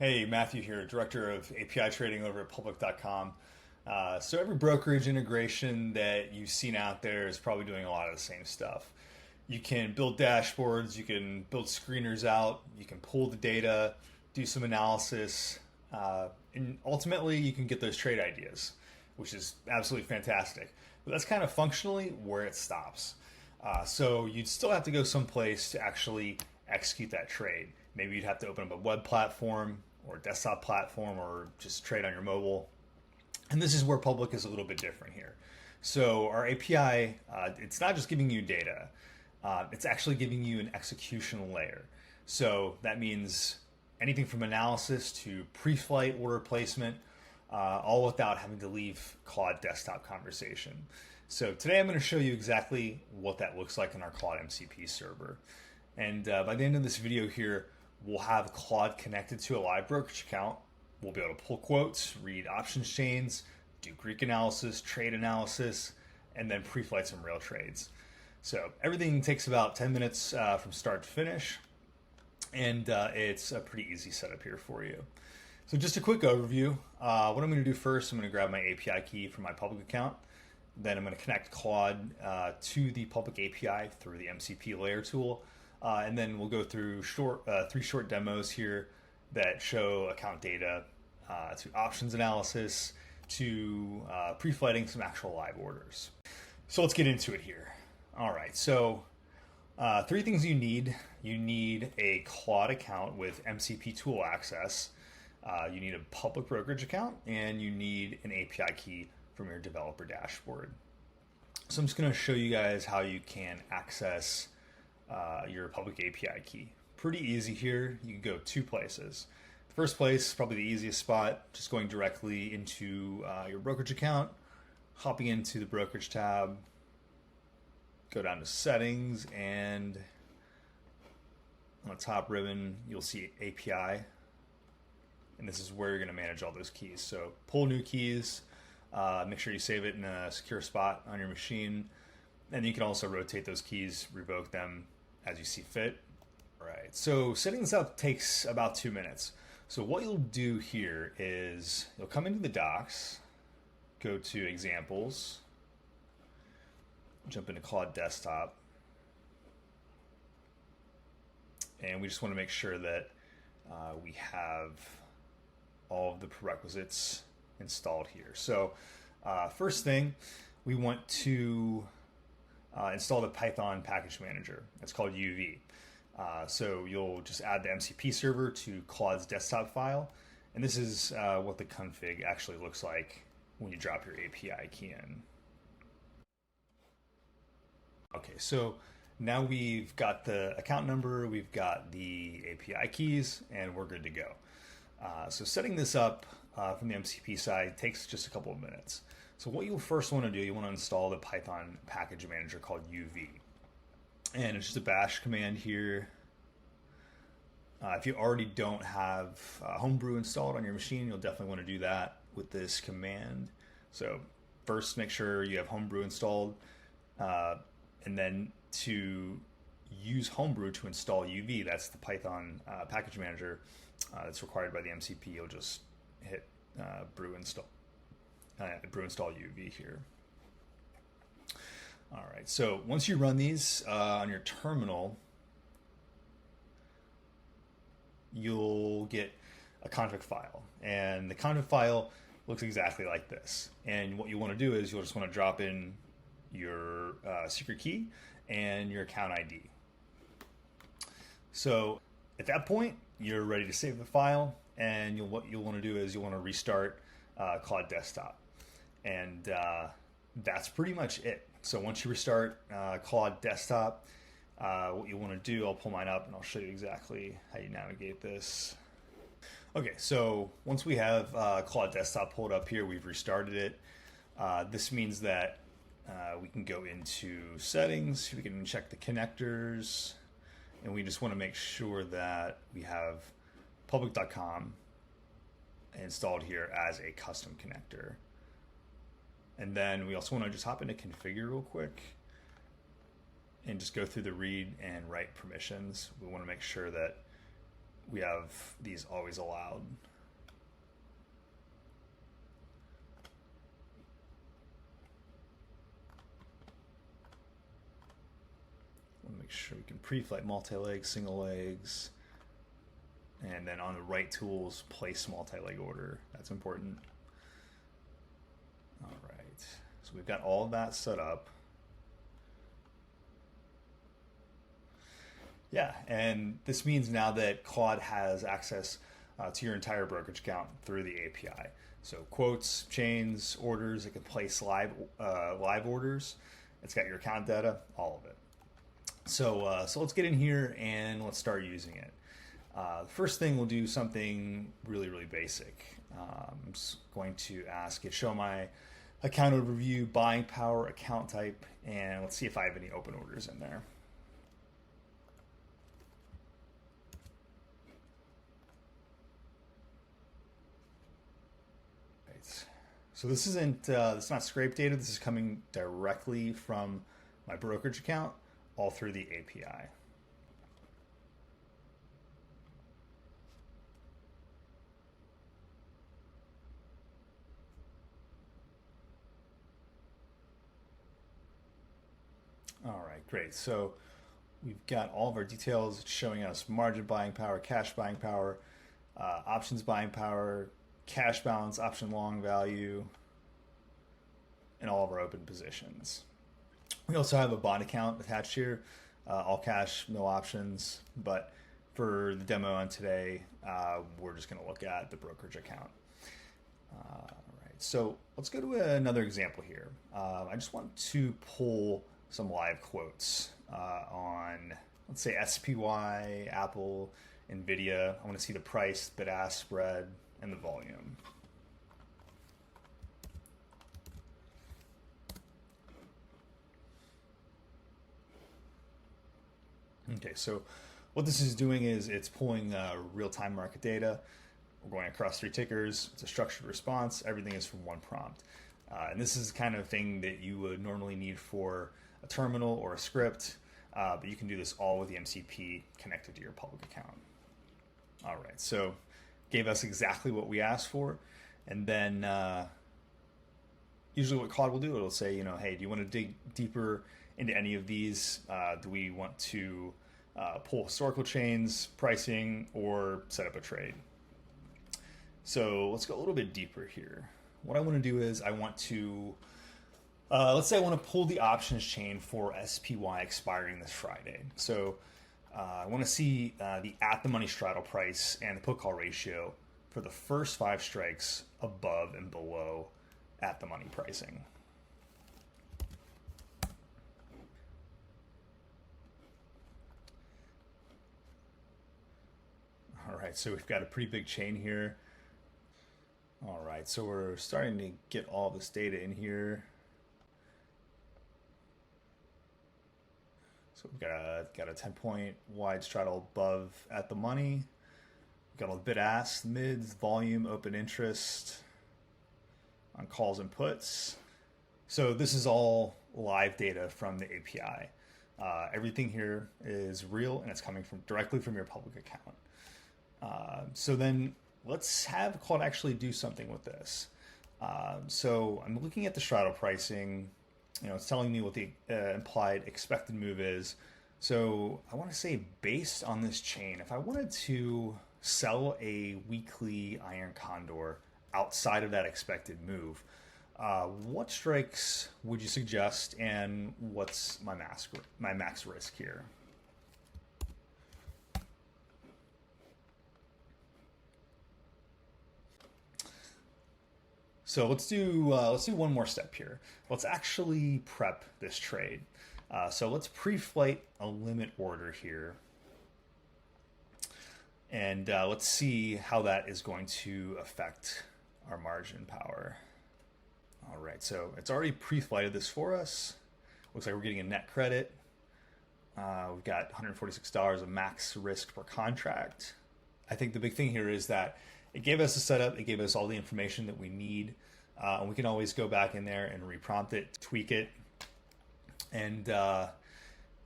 Hey, Matthew here, Director of API Trading over at Public.com. So every brokerage integration that you've seen out there is probably doing a lot of the same stuff. You can build dashboards, you can build screeners out, you can pull the data, do some analysis, and ultimately you can get those trade ideas, which is absolutely fantastic. But that's kind of functionally where it stops. So you'd still have to go someplace to actually execute that trade. Maybe you'd have to open up a web platform or a desktop platform or just trade on your mobile. And this is where Public is a little bit different here. So our API, it's not just giving you data, it's actually giving you an execution layer. So that means anything from analysis to pre-flight order placement, all without having to leave Claude desktop conversation. So today I'm going to show you exactly what that looks like in our Claude MCP server. And by the end of this video here, we'll have Claude connected to a live brokerage account. We'll be able to pull quotes, read options chains, do Greek analysis, trade analysis, and then pre-flight some real trades. So everything takes about 10 minutes from start to finish, and it's a pretty easy setup here for you. So just a quick overview. What I'm going to do first, I'm going to grab my API key from my Public account. Then I'm going to connect Claude to the Public API through the MCP layer tool. And then we'll go through three short demos here that show account data, to options analysis, to pre-flighting some actual live orders. So let's get into it here. All right, so three things you need. You need a Claude account with MCP tool access. You need a Public brokerage account, and you need an API key from your developer dashboard. So I'm just going to show you guys how you can access your Public API key. Pretty easy here. You can go two places. The first place, probably the easiest spot, just going directly into your brokerage account, hopping into the brokerage tab, go down to settings, and on the top ribbon you'll see API, and this is where you're going to manage all those keys. So pull new keys, make sure you save it in a secure spot on your machine, and you can also rotate those keys, revoke them as you see fit. All right, so setting this up takes about 2 minutes. So what you'll do here is you'll come into the docs, go to examples, jump into Claude desktop, and we just want to make sure that we have all of the prerequisites installed here. So first thing, we want to install the Python package manager. It's called UV. So you'll just add the MCP server to Claude's desktop file, and this is what the config actually looks like when you drop your API key in. Okay, so now we've got the account number, we've got the API keys, and we're good to go. So setting this up from the MCP side takes just a couple of minutes. So what you'll first want to do, you want to install the Python package manager called UV. And it's just a bash command here. If you already don't have Homebrew installed on your machine, you'll definitely want to do that with this command. So first make sure you have Homebrew installed, and then to use Homebrew to install UV, that's the Python package manager that's required by the MCP, you'll just hit brew install UV here. All right, so once you run these on your terminal, you'll get a config file, and the config file looks exactly like this. And what you want to do is you'll just want to drop in your secret key and your account ID. So at that point, you're ready to save the file, and what you'll want to do is you'll want to restart Claude desktop, and that's pretty much it. So once you restart Claude desktop, what you want to do, I'll pull mine up and I'll show you exactly how you navigate this. Okay, so once we have Claude desktop pulled up here, we've restarted it. This means that we can go into settings, we can check the connectors, and we just want to make sure that we have Public.com installed here as a custom connector. And then we also want to just hop into configure real quick and just go through the read and write permissions. We want to make sure that we have these always allowed. Make sure we can pre-flight multi-legs, single legs, and then on the right tools, place multi-leg order. That's important. All right, so we've got all of that set up. Yeah, and this means now that Claude has access to your entire brokerage account through the API. So quotes, chains, orders, it can place live orders. It's got your account data, all of it. So let's get in here and let's start using it. The first thing, we'll do something really, really basic. I'm just going to ask it, show my account overview, buying power, account type, and let's see if I have any open orders in there. Right. So this isn't, it's not scrape data. This is coming directly from my brokerage account, all through the API. All right, great. So we've got all of our details. It's showing us margin buying power, cash buying power, options buying power, cash balance, option long value, and all of our open positions. We also have a bond account attached here, all cash, no options. But for the demo on today, we're just going to look at the brokerage account. All right, so let's go to another example here. I just want to pull some live quotes on, let's say, SPY, Apple, NVIDIA. I want to see the price, bid-ask spread, and the volume. Okay, so what this is doing is it's pulling real-time market data. We're going across 3 tickers. It's a structured response. Everything is from one prompt. And this is the kind of thing that you would normally need for a terminal or a script, but you can do this all with the MCP connected to your public account. All right, so gave us exactly what we asked for. And then usually what Claude will do, it'll say, you know, hey, do you want to dig deeper into any of these? Do we want to pull historical chains, pricing, or set up a trade? So let's go a little bit deeper here. What I want to do is I want to, let's say I want to pull the options chain for SPY expiring this Friday. So I want to see the at-the-money straddle price and the put-call ratio for the first 5 strikes above and below at-the-money pricing. All right, so we've got a pretty big chain here. All right, so we're starting to get all this data in here. So we've got a 10-point wide straddle above at the money. We've got all the bid-ask, mids, volume, open interest on calls and puts. So this is all live data from the API. Everything here is real and it's coming from directly from your public account. So then let's have Claude actually do something with this. So I'm looking at the straddle pricing. You know, it's telling me what the implied expected move is. So I want to say, based on this chain, if I wanted to sell a weekly iron condor outside of that expected move, what strikes would you suggest, and what's my max risk here? So let's do one more step here. Let's actually prep this trade. So let's pre-flight a limit order here, and let's see how that is going to affect our margin power. All right, so it's already pre-flighted this for us. Looks like we're getting a net credit. We've got $146 of max risk per contract. I think the big thing here is that it gave us a setup. It gave us all the information that we need. And we can always go back in there and reprompt it, tweak it. And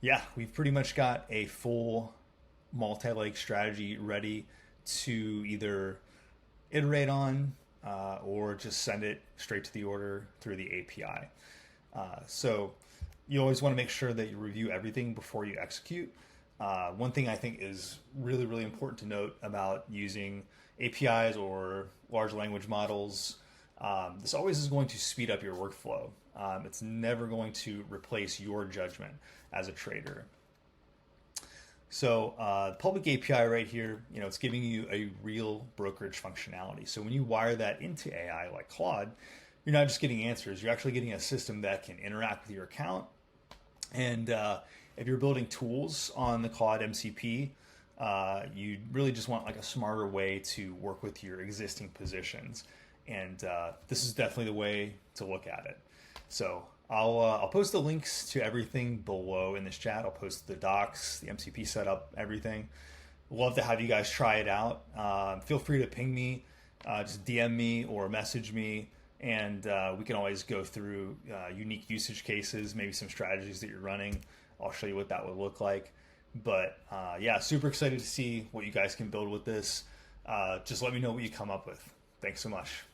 yeah, we've pretty much got a full multi-leg strategy ready to either iterate on or just send it straight to the order through the API. So you always want to make sure that you review everything before you execute. One thing I think is really, really important to note about using APIs or large language models, this always is going to speed up your workflow. It's never going to replace your judgment as a trader. So the public API right here, it's giving you a real brokerage functionality. So when you wire that into AI like Claude, you're not just getting answers, you're actually getting a system that can interact with your account. And if you're building tools on the Claude MCP, you really just want like a smarter way to work with your existing positions. And this is definitely the way to look at it. So I'll post the links to everything below in this chat. I'll post the docs, the MCP setup, everything. Love to have you guys try it out. Feel free to ping me, just DM me or message me, and we can always go through unique usage cases, maybe some strategies that you're running. I'll show you what that would look like. But yeah, super excited to see what you guys can build with this. Just let me know what you come up with. Thanks so much.